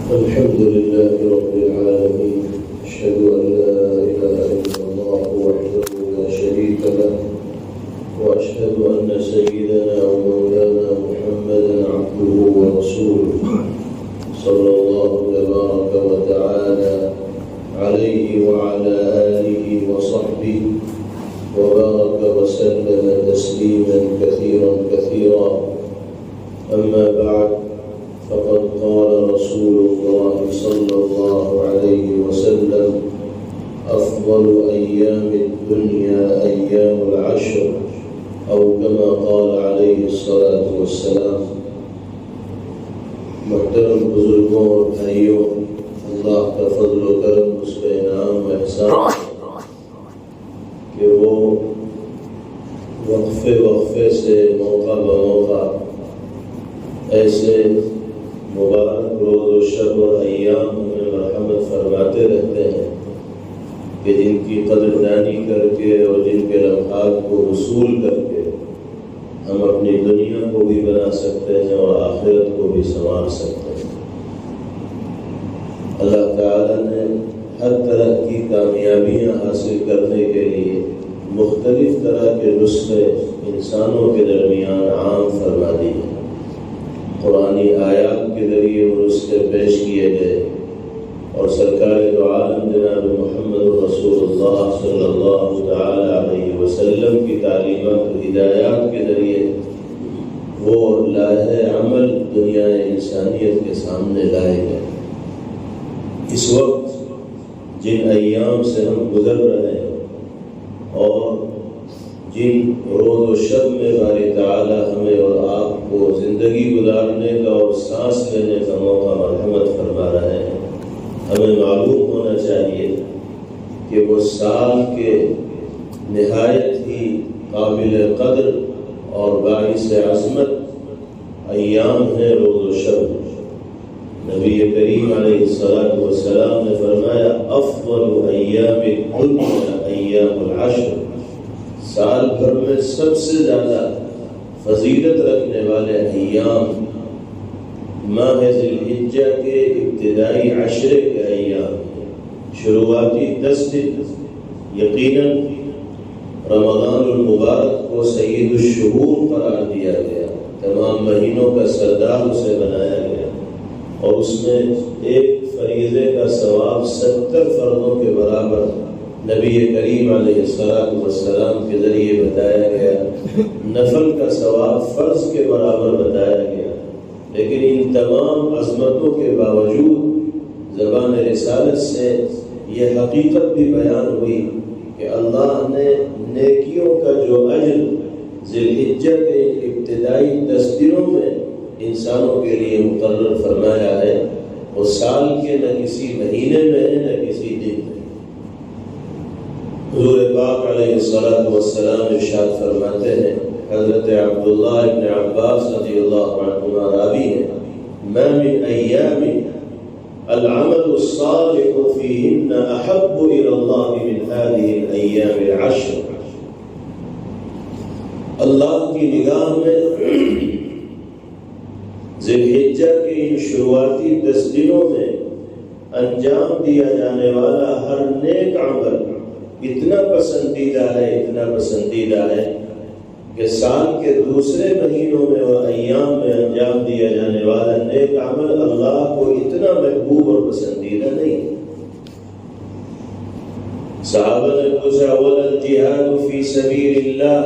الحمد لله رب العالمين، أشهد أن لا إله إلا الله وحده لا شريك له، وأشهد أن سيدنا ومولانا محمدا عبده ورسوله، صلى الله تبارك وتعالى عليه وعلى آله وصحبه وبارك وسلم تسليما كثيرا كثيرا. أما بعد، فقد قال رسول الله صلى الله عليه وسلم: أفضل أيام الدنيا أيام العشر، أو كما قال عليه الصلاة والسلام. محترم بزرگوں اور بھائیوں، اللہ کا فضل و کرم، اس کا انعام و احسان کہ وہ وقفے سے موقع بموقع ایسے مبارک روز و شب اور ایام میں مرحمت فرماتے رہتے ہیں کہ جن کی قدردانی کر کے اور جن کے لمحات کو وصول کر کے ہم اپنی دنیا کو بھی بنا سکتے ہیں اور آخرت کو بھی سنوار سکتے ہیں۔ اللہ تعالیٰ نے ہر طرح کی کامیابیاں حاصل کرنے کے لیے مختلف طرح کے نسخے انسانوں کے درمیان عام فرما دی ہیں۔ قرآنی آیات کے ذریعے وہ نسخے پیش کیے گئے اور سرکار دو عالم جناب محمد رسول اللہ صلی اللہ تعالی علیہ وسلم کی تعلیمات و ہدایات کے ذریعے وہ لائحہ عمل دنیا انسانیت کے سامنے لائے گئے۔ اس وقت جن ایام سے ہم گزر رہے ہیں اور جن روز و شب میں باری تعالی ہمیں اور آپ کو زندگی گزارنے کا اور سانس لینے کا موقع مرحمت فرما رہے ہیں، ہمیں معلوم ہونا چاہیے کہ وہ سال کے نہایت ہی قابل قدر اور باعث عظمت ایام ہیں روز و شب۔ نبی کریم علیہ السلام نے فرمایا: افضل ایام الدنیا ایام العشر، سال بھر میں سب سے زیادہ فضیلت رکھنے والے ایام ماہ ذی الحجہ کے ابتدائی عشرے کے ایام ہیں۔ شروعاتی 10 دن یقیناً رمضان المبارک کو سید الشہور قرار دیا گیا، تمام مہینوں کا سردار اسے بنایا گیا، اور اس میں ایک فریضے کا ثواب 70 فرضوں کے برابر نبی کریم علیہ السلام کے ذریعے بتایا گیا، نفل کا ثواب فرض کے برابر بتایا گیا۔ لیکن ان تمام عظمتوں کے باوجود زبان رسالت سے یہ حقیقت بھی بیان ہوئی کہ اللہ نے نیکیوں کا جو اجر ذی الحجہ کے ابتدائی 10 دنوں میں انسانوں کے لیے مقرر فرمایا ہے، وہ سال کے نہ کسی مہینے میں ہے نہ کسی دن میں۔ حضور پاک علیہ السلام ارشاد فرماتے ہیں، حضرت عبداللہ ابن عباس رضی اللہ عنہما راوی ہیں: ما من ایام العمل الصالح فیہن احب الی اللہ من هذه الایام العشر۔ اللہ کی نگاہ میں ذی الحجہ کے ان شروعاتی 10 دنوں میں انجام دیا جانے والا ہر نیک عمل اتنا پسندیدہ ہے کہ سال کے دوسرے مہینوں میں اور ایام میں انجام دیا جانے والا نیک عمل اللہ کو اتنا محبوب اور پسندیدہ نہیں۔ صحابہ نے پوچھا: وَلَا الْجِهَادُ فِي سَبِيلِ اللَّهِ،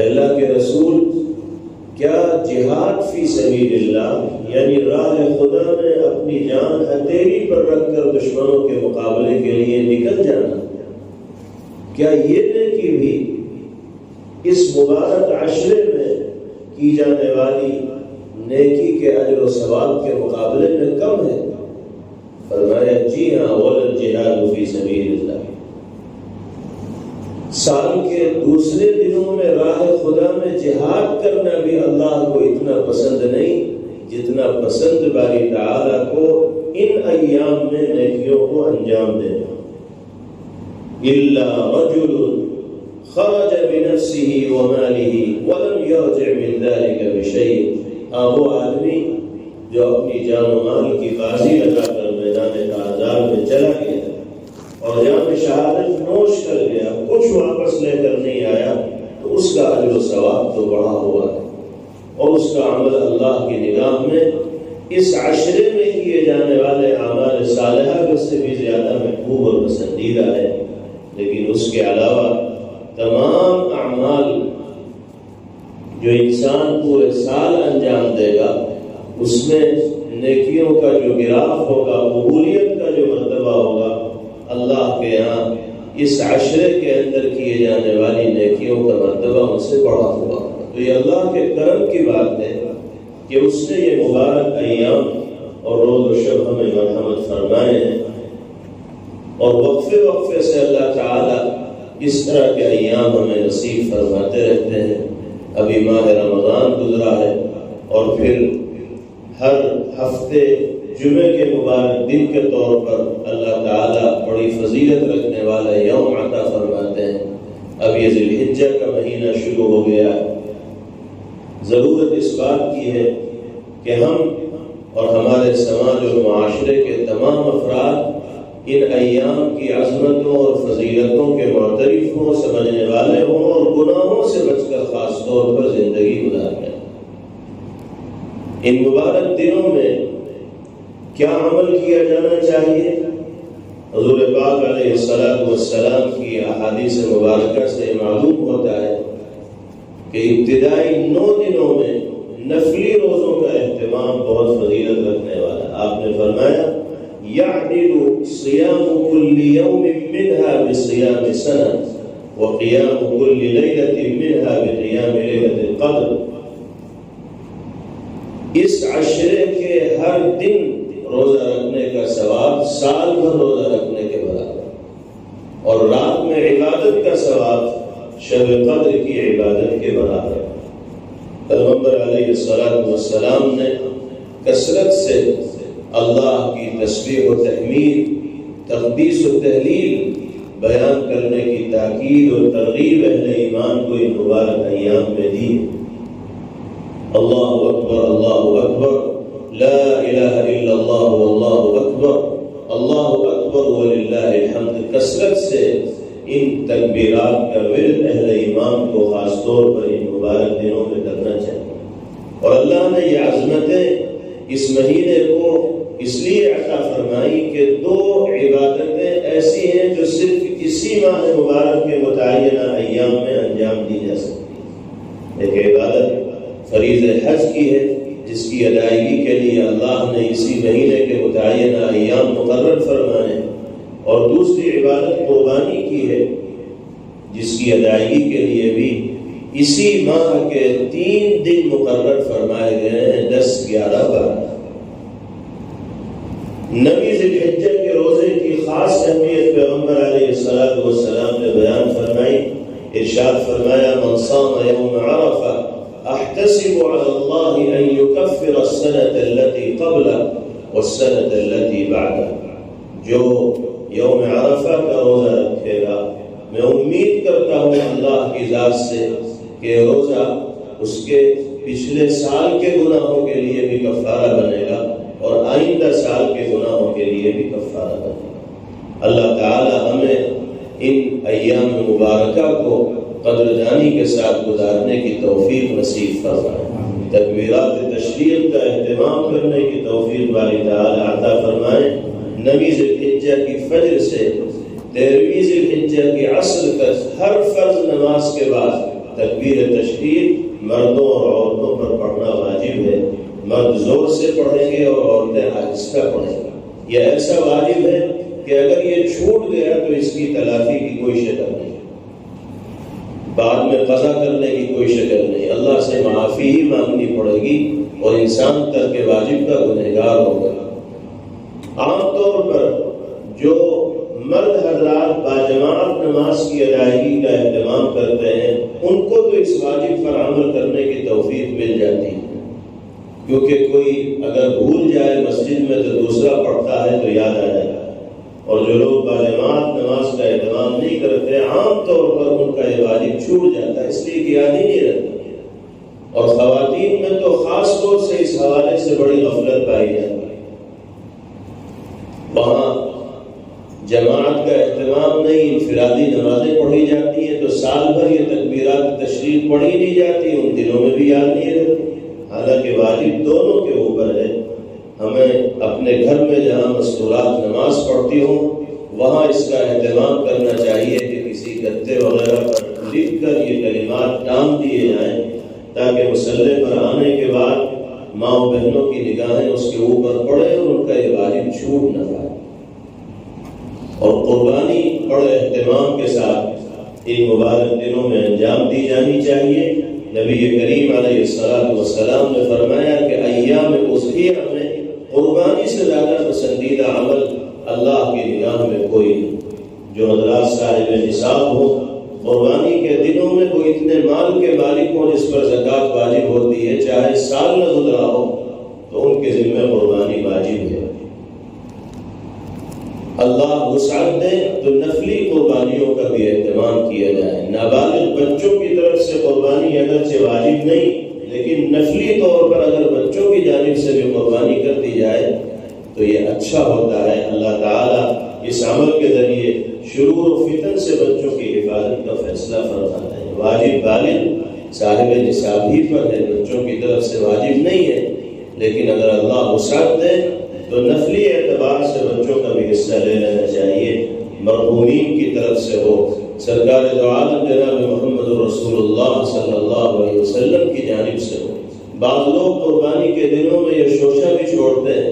اللہ کے رسول کیا جہاد فی سبیل اللہ یعنی راہ خدا میں اپنی جان ہتھیلی پر رکھ کر دشمنوں کے مقابلے کے لیے نکل جانا، کیا یہ نیکی بھی اس مبارک عشرے میں کی جانے والی نیکی کے اجر و ثواب کے مقابلے میں کم ہے؟ فرمایا: جی ہاں، وَلَا الْجِهَادُ فِي سَبِيلِ اللَّهِ۔ سال کے دوسرے دنوں میں راہ خدا میں جہاد کرنا بھی اللہ کو اتنا پسند نہیں جتنا پسند باری تعالیٰ کو ان ایام میں نیکیوں کو انجام دینا۔ إِلَّا رَجُلٌ خرج بنفسه وماله ولم يرجع من ذلك بشيء، وہ آدمی جو اپنی جان و مال کی بازی لگا کر میدان کارزار میں چلا گیا اور جہاں شہادت نوش کر گیا، کچھ واپس لے کر نہیں آیا، تو اس کا اجر و ثواب تو بڑا ہوا ہے، اور اس کا عمل اللہ کی نگاہ میں اس عشرے میں کیے جانے والے اعمال صالحہ سے بھی زیادہ محبوب اور پسندیدہ ہے۔ لیکن اس کے علاوہ تمام اعمال جو انسان پورے سال انجام دے گا، اس میں نیکیوں کا جو گراف ہوگا، قبولیت کا جو مرتبہ ہوگا، اللہ کے یہاں اس عشرے کے اندر کیے جانے والی نیکیوں کا مرتبہ ان سے بڑا ہوا۔ تو یہ اللہ کے کرم کی بات ہے کہ اس نے یہ مبارک ایام اور روز و شب ہمیں مرحمت فرمائے ہیں، اور وقفے وقفے سے اللہ تعالی اس طرح کے ایام ہمیں نصیب فرماتے رہتے ہیں۔ ابھی ماہ رمضان گزرا ہے، اور پھر ہر ہفتے جمعے کے مبارک دن کے طور پر اللہ تعالیٰ بڑی فضیلت رکھنے والا یوم عطا فرماتے ہیں۔ اب یہ ذی الحجہ کا مہینہ شروع ہو گیا ہے۔ ضرورت اس بات کی ہے کہ ہم اور ہمارے سماج اور معاشرے کے تمام افراد ان ایام کی عظمتوں اور فضیلتوں کے معترف ہوں، سمجھنے والے ہوں، اور گناہوں سے بچ کر خاص طور پر زندگی گزاریں۔ ان مبارک دنوں میں کیا عمل کیا جانا چاہیے؟ حضور پاک علیہ الصلوۃ والسلام کی احادیث مبارکہ سے معلوم ہوتا ہے کہ ابتدائی 9 دنوں میں نفلی روزوں کا اہتمام بہت فضیلت رکھنے والا۔ آپ نے فرمایا يعدل صيام كل يوم منها بصيام سنة وقيام كل ليلة منها بقيام ليلة القدر۔ اس عشرے کے ہر دن روزہ رکھنے کا ثواب سال بھر روزہ رکھنے کے برابر، اور رات میں عبادت کا ثواب شب قدر کی عبادت کے برابر۔ پیغمبر علیہ الصلوۃ والسلام نے کثرت سے اللہ کی تسبیح و تحمید، تقدیس و تہلیل بیان کرنے کی تاکید اور ترغیب اہل ایمان کو ان مبارک ایام میں دی۔ اللہ اکبر، اللہ اکبر، لا الہ الا اللہ واللہ اکبر، اللہ اکبر وللہ الحمد۔ کثرت سے ان تکبیرات کا ورد اہل ایمان کو خاص طور پر ان مبارک دنوں میں کرنا چاہیے۔ اور اللہ نے یہ عظمتیں اس مہینے کو اس لیے عطا فرمائی کہ 2 عبادتیں ایسی ہیں جو صرف اسی ماہ مبارک کے متعینہ ایام میں انجام دی جا سکتی ہے۔ ایک عبادت فریض حج کی ہے، جس کی ادائیگی کے لیے اللہ نے اسی مہینے کے متعینہ ایام مقرر فرمائے، اور دوسری عبادت قربانی کی ہے، جس کی ادائیگی کے لیے بھی اسی ماہ کے 3 دن مقرر فرمائے گئے ہیں، 10، 11، 12۔ نبی ذی الحجہ کے روزے کی خاص اہمیت پیغمبر علیہ الصلوۃ والسلام نے بیان فرمائی۔ ارشاد فرمایا من صام یوم عرفہ احتسب علی اللہ ان یکفر السنة التي قبلہ والسنة التي بعدہ۔ جو یوم عرفہ کا روزہ رکھے گا، میں امید کرتا ہوں اللہ کی ذات سے کہ روزہ اس کے پچھلے سال کے گناہوں کے لیے بھی کفارہ بنے گا، اور آئندہ سال کے گناہوں کے لیے بھی کفارہ بنے گا۔ اللہ تعالی ہمیں ان ایام مبارکہ کو قدردانی کے ساتھ گزارنے کی توفیق نصیب فرمائے، تکبیرات تشریق کا اہتمام کرنے کی توفیق باری تعالی عطا فرمائے۔ نویں ذی الحجہ کی فجر سے 13ویں ذی الحجہ کی عصر تک ہر فرض نماز کے بعد تکبیر تشریق مردوں اور عورتوں پر پڑھنا واجب ہے۔ مرد زور سے پڑھیں گے اور عورتیں آہستہ پڑھیں گی۔ یہ ایسا واجب ہے کہ اگر یہ چھوٹ گیا تو اس کی تلافی کی کوئی شکل نہیں، بعد میں قضا کرنے کی کوئی شکل نہیں، اللہ سے معافی ہی مانگنی پڑے گی، اور انسان ترک واجب کا گنہگار ہوگا۔ عام طور پر جو مرد حضرات باجماعت نماز کی ادائیگی کا اہتمام کرتے ہیں، ان کو تو اس واجب پر عمل کرنے کی توفیق مل جاتی ہے، کیونکہ کوئی اگر بھول جائے مسجد میں تو دوسرا پڑھتا ہے تو یاد آ جاتا ہے، اور جو لوگ باجماعت نماز کا اہتمام نہیں کرتے عام طور پر ان کا یہ واجب چھوٹ جاتا ہے، اس لیے کہ یاد ہی نہیں رہتا۔ اور خواتین میں تو خاص طور سے اس حوالے سے بڑی غفلت پائی جاتی ہے۔ وہاں جماعت کا اہتمام نہیں، انفرادی نمازیں پڑھی جاتی ہیں تو سال بھر یہ تکبیرات تشریف پڑھی نہیں جاتی، ان دنوں میں بھی یاد نہیں رہتی۔ حالانکہ واجب دونوں کے اوپر ہے۔ ہمیں اپنے گھر میں جہاں مستورات نماز پڑھتی ہوں وہاں اس کا اہتمام کرنا چاہیے کہ کسی گدے وغیرہ پر لکھ کر یہ کلمات ٹانگ دیے جائیں تاکہ مصلی پر آنے کے بعد ماں و بہنوں کی نگاہیں اس کے اوپر پڑے اور ان کا یہ واجب چھوٹ نہ پائے۔ اور قربانی بڑے اہتمام کے ساتھ ان مبارک دنوں میں انجام دی جانی چاہیے۔ نبی کریم علیہ السلام نے فرمایا کہ ایام اضحیہ میں قربانی سے زیادہ پسندیدہ عمل اللہ کی نگاہ میں کوئی نہیں۔ جو حضرات صاحب نصاب ہو، قربانی کے دنوں میں کوئی اتنے مال کے مالک ہوں جس پر زکوٰۃ واجب ہوتی ہے، چاہے سال نہ گزرا ہو تو ان کے ذمہ قربانی واجب ہے۔ اللہ وسعت دے تو نفلی قربانیوں کا بھی اہتمام کیا جائے۔ نابالغ بچوں کی طرف سے قربانی اگرچہ واجب نہیں، لیکن نفلی طور پر اگر بچوں کی جانب سے بھی قربانی کر دی جائے تو یہ اچھا ہوتا ہے۔ اللہ تعالیٰ اس عمل کے ذریعے شرور و فتن سے بچوں کی حفاظت کا فیصلہ فرماتا ہے۔ واجب بالغ صاحب نصاب ہی پر ہے، بچوں کی طرف سے واجب نہیں ہے، لیکن اگر اللہ وسعت دے تو نفلی اعتبار سے بچوں کا بھی حصہ لے لینا چاہیے۔ مرحومین کی طرف سے ہو، سرکار دو عالم جناب محمد رسول اللہ صلی اللہ علیہ وسلم کی جانب سے ہو۔ بعض لوگ قربانی کے دنوں میں یہ شوشہ بھی چھوڑتے ہیں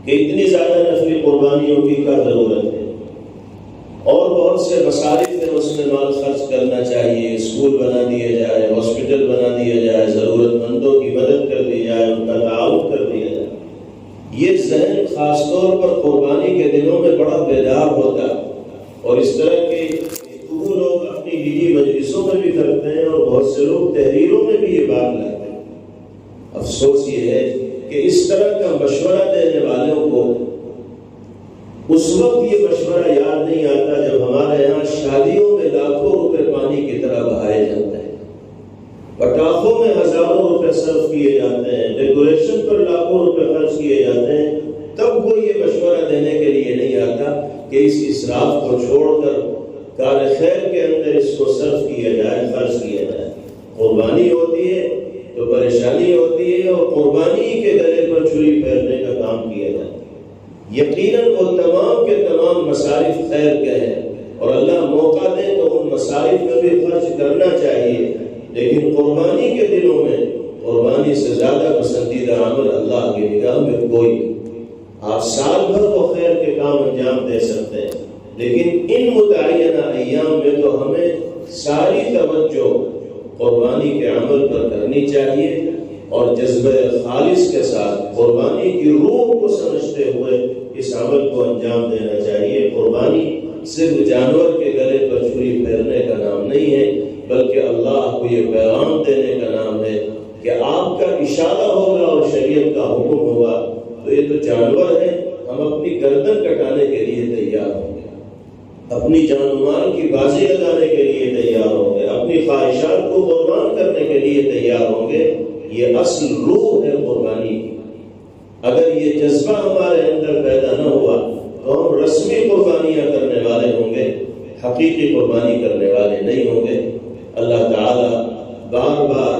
کہ اتنی زیادہ نفلی قربانیوں کی کیا ضرورت ہے، اور بہت سے مصارف میں اس میں مال خرچ کرنا چاہیے، اسکول بنا دیے جائے، ہاسپٹل بنا دیا جائے، ضرورت مندوں کی مدد کر دی جائے، ان کا تعاون کر دیا جائے۔ یہ ذہن خاص طور پر قربانی کے دنوں میں بڑا بیدار ہوتا ہے، اور اس طرح کے گفتگو لوگ اپنی نجی مجلسوں میں بھی کرتے ہیں اور بہت سے لوگ تحریروں میں بھی یہ بات لاتے ہیں۔ افسوس یہ ہے کہ اس طرح کا مشورہ دینے والوں کو اس وقت یہ مشورہ یاد نہیں آتا جب ہمارے یہاں شادیوں میں لاکھوں روپے پانی کی طرح بہائے جاتے ہیں، پٹاخوں میں ہزاروں روپے صرف کیے جاتے ہیں، ڈیکوریشن پر لاکھوں روپے خرچ کیے جاتے ہیں، تب کوئی یہ مشورہ دینے کے لیے نہیں آتا کہ اس اسراف کو چھوڑ کر کار خیر کے اندر اس کو صرف کیا جائے، خرچ کیا جائے۔ قربانی ہوتی ہے تو پریشانی ہوتی ہے، اور قربانی کے گلے پر چھری پھیرنے کا کام کیا جائے۔ یقیناً وہ تمام کے تمام مصارف خیر کے ہیں، اور اللہ موقع دے تو ان مصارف میں بھی خرچ کرنا چاہیے، لیکن قربانی کے دنوں میں قربانی سے زیادہ پسندیدہ عمل اللہ کی نگاہ میں کوئی نہیں۔ آپ سال بھر وہ خیر کے کام انجام دے سکتے ہیں، لیکن ان متعینہ ایام میں تو ہمیں ساری توجہ قربانی کے عمل پر کرنی چاہیے، اور جذبہ خالص کے ساتھ قربانی کی روح کو سمجھتے ہوئے اس عمل کو انجام دینا چاہیے۔ قربانی صرف جانور کے گلے پر چھری پھیرنے کا نام نہیں ہے، بلکہ اللہ کو یہ پیغام دینے کا نام ہے کہ آپ کا اشارہ ہوگا اور شریعت کا حکم ہوگا تو یہ تو جانور ہے، ہم اپنی گردن کٹانے کے لیے تیار ہوں گے، اپنی جان و مال کی بازی لگانے کے لیے تیار ہوں گے، اپنی خواہشات کو قربان کرنے کے لیے تیار ہوں گے۔ یہ اصل روح ہے قربانی کی۔ اگر یہ جذبہ ہمارے اندر پیدا نہ ہوا تو ہم رسمی قربانیاں کرنے والے ہوں گے، حقیقی قربانی کرنے والے نہیں ہوں گے۔ اللہ تعالیٰ بار بار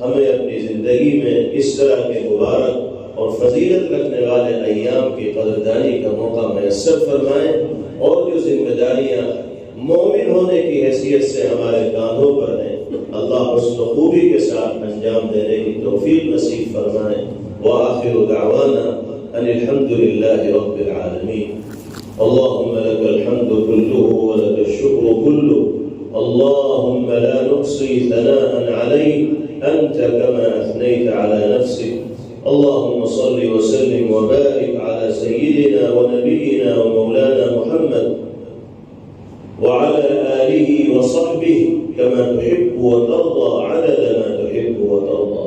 ہمیں اپنی زندگی میں اس طرح کے مبارک اور فضیلت رکھنے والے ایام کی قدردانی کا موقع میسر فرمائیں، اور جو ذمہ داریاں مومن ہونے کی حیثیت سے ہمارے کاندھوں پر ہیں اللہ حسن و خوبی کے ساتھ انجام دینے کی توفیق نصیب فرمائے۔ وآخر دعوانا ان الحمد للہ رب العالمین۔ اللهم لك الحمد كله ولك الشكر كله، اللهم لا نحصي ثناء عليك أنت كما أثنيت على نفسك، اللهم صل وسلم وبارك على سيدنا ونبينا ومولانا محمد وعلى آله وصحبه كما تحب وترضى عدد ما تحب وترضى.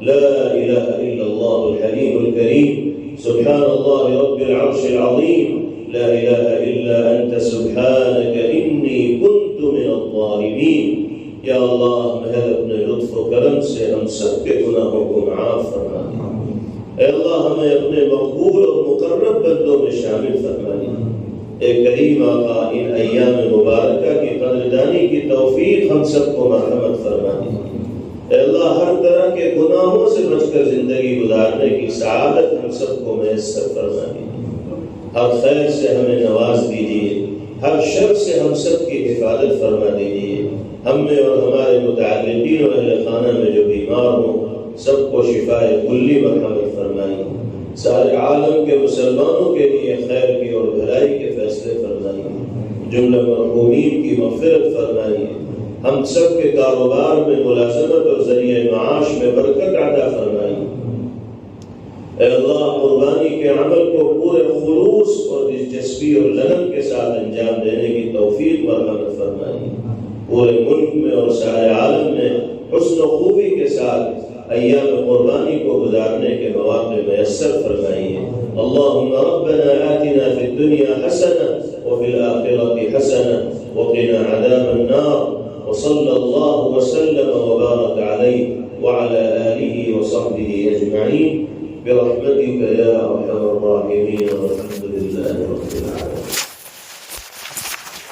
لا إله إلا الله الحليم الكريم، سبحان الله رب العرش العظيم، لا إله إلا أنت سبحانك إني كنت من الظالمين. یا اللہ محض اپنے لطف و کرم سے ہم سب کے گناہوں کو معاف فرما دے۔ اے اللہ ہمیں اپنے مقبول اور مقرب بندوں میں شامل فرما دے۔ اے کریم آقا ان ایام مبارکہ کی قدردانی کی توفیق ہم سب کو مرحمت فرما دے۔ اے اللہ ہر طرح کے گناہوں سے بچ کر زندگی گزارنے کی سعادت ہم سب کو میسر فرما دیجیے۔ ہر خیر سے ہمیں نواز دیجیے، ہر شر سے ہم سب کی حفاظت فرما دیجیے۔ ہم میں اور ہمارے متعلقین و اہل خانہ میں جو بیمار ہوں سب کو شفائے کلی مرحمت فرمائیے۔ سارے عالم کے مسلمانوں کے لیے خیر کی اور بھلائی کے فیصلے فرمائیے۔ جملہ مرحومین کی مغفرت فرمائیے۔ ہم سب کے کاروبار میں ملازمت اور ذریعہ معاش میں برکت عطا فرمائیے۔ اے اللہ قربانی کے عمل کو پورے خلوص اور دلچسپی اور لگن کے ساتھ انجام دینے کی توفیق مرحمت فرمائیے۔ پورے ملک میں اور سارے عالم میں حسن و خوبی کے ساتھ ایام قربانی کو گزارنے کے مواقع میسر فرمائیے۔ اللہم ربنا آتنا فی الدنیا حسنہ وفی الآخرۃ حسنہ وقنا عذاب النار وصلى الله وسلم وبارك عليه وعلى آله وصحبه أجمعين برحمتك يا أرحم الراحمين والحمد لله رب العالمين.